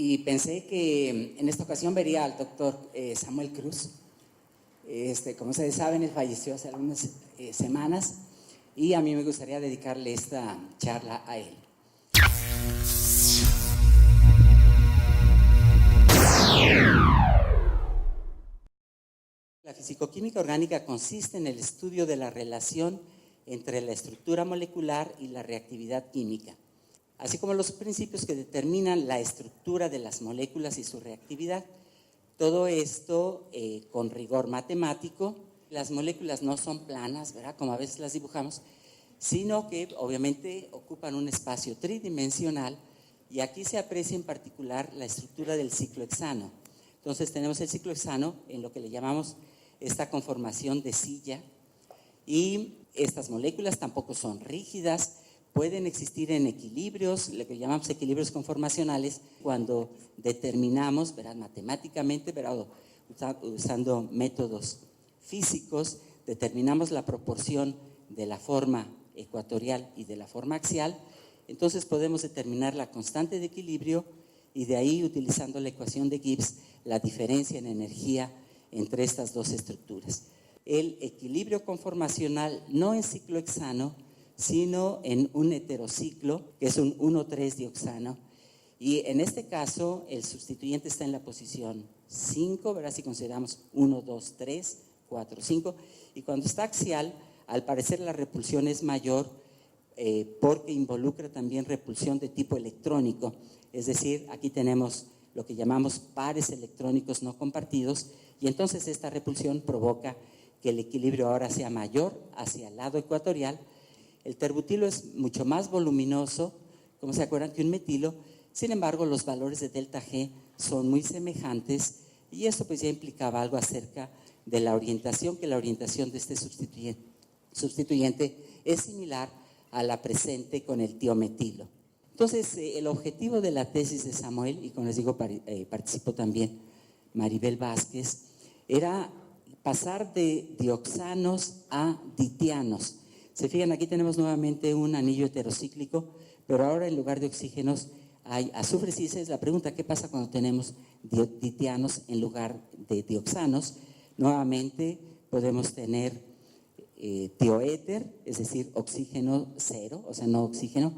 Y pensé que en esta ocasión vería al doctor Samuel Cruz. Como ustedes saben, él falleció hace algunas semanas y a mí me gustaría dedicarle esta charla a él. La fisicoquímica orgánica consiste en el estudio de la relación entre la estructura molecular y la reactividad química, así como los principios que determinan la estructura de las moléculas y su reactividad. Todo esto con rigor matemático. Las moléculas no son planas, ¿verdad?, como a veces las dibujamos, sino que obviamente ocupan un espacio tridimensional, y aquí se aprecia en particular la estructura del ciclohexano. Entonces tenemos el ciclohexano en lo que le llamamos esta conformación de silla, y estas moléculas tampoco son rígidas, pueden existir en equilibrios, lo que llamamos equilibrios conformacionales, cuando determinamos, ¿verdad?, matemáticamente, ¿verdad?, usando métodos físicos, determinamos la proporción de la forma ecuatorial y de la forma axial. Entonces podemos determinar la constante de equilibrio y de ahí, utilizando la ecuación de Gibbs, la diferencia en energía entre estas dos estructuras. El equilibrio conformacional no en ciclohexano, sino en un heterociclo, que es un 1,3-dioxano. Y en este caso, el sustituyente está en la posición 5, ¿verdad?, si consideramos 1, 2, 3, 4, 5. Y cuando está axial, al parecer la repulsión es mayor porque involucra también repulsión de tipo electrónico. Es decir, aquí tenemos lo que llamamos pares electrónicos no compartidos, y entonces esta repulsión provoca que el equilibrio ahora sea mayor hacia el lado ecuatorial. El terbutilo es mucho más voluminoso, como se acuerdan, que un metilo. Sin embargo, los valores de delta G son muy semejantes, y esto pues ya implicaba algo acerca de la orientación, que la orientación de este sustituyente es similar a la presente con el tiometilo. Entonces, el objetivo de la tesis de Samuel, y como les digo, participó también Maribel Vázquez, era pasar de dioxanos a ditianos. Se fijan, aquí tenemos nuevamente un anillo heterocíclico, pero ahora en lugar de oxígenos hay azufre. Sí, esa es la pregunta: ¿qué pasa cuando tenemos ditianos en lugar de dioxanos? Nuevamente podemos tener tioéter, es decir, oxígeno cero, o sea, no oxígeno,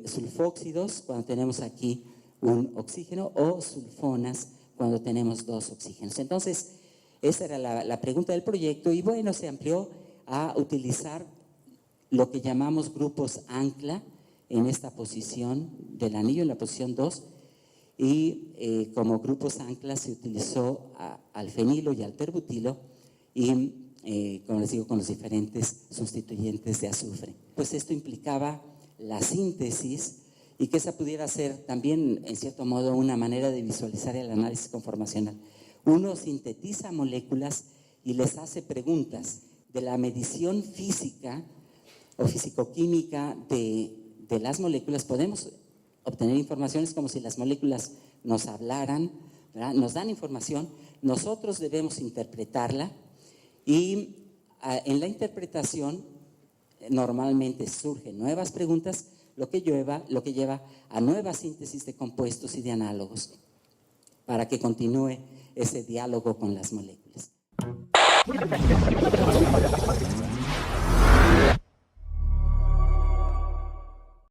sulfóxidos cuando tenemos aquí un oxígeno, o sulfonas cuando tenemos dos oxígenos. Entonces, esa era la pregunta del proyecto, y bueno, se amplió a utilizar lo que llamamos grupos ancla en esta posición del anillo, en la posición 2, y como grupos ancla se utilizó al fenilo y al terbutilo, y como les digo, con los diferentes sustituyentes de azufre. Pues esto implicaba la síntesis, y que esa pudiera ser también, en cierto modo, una manera de visualizar el análisis conformacional. Uno sintetiza moléculas y les hace preguntas. De la medición física o fisicoquímica de las moléculas podemos obtener informaciones como si las moléculas nos hablaran, ¿verdad?, nos dan información, nosotros debemos interpretarla, y en la interpretación normalmente surgen nuevas preguntas, lo que lleva a nueva síntesis de compuestos y de análogos para que continúe ese diálogo con las moléculas.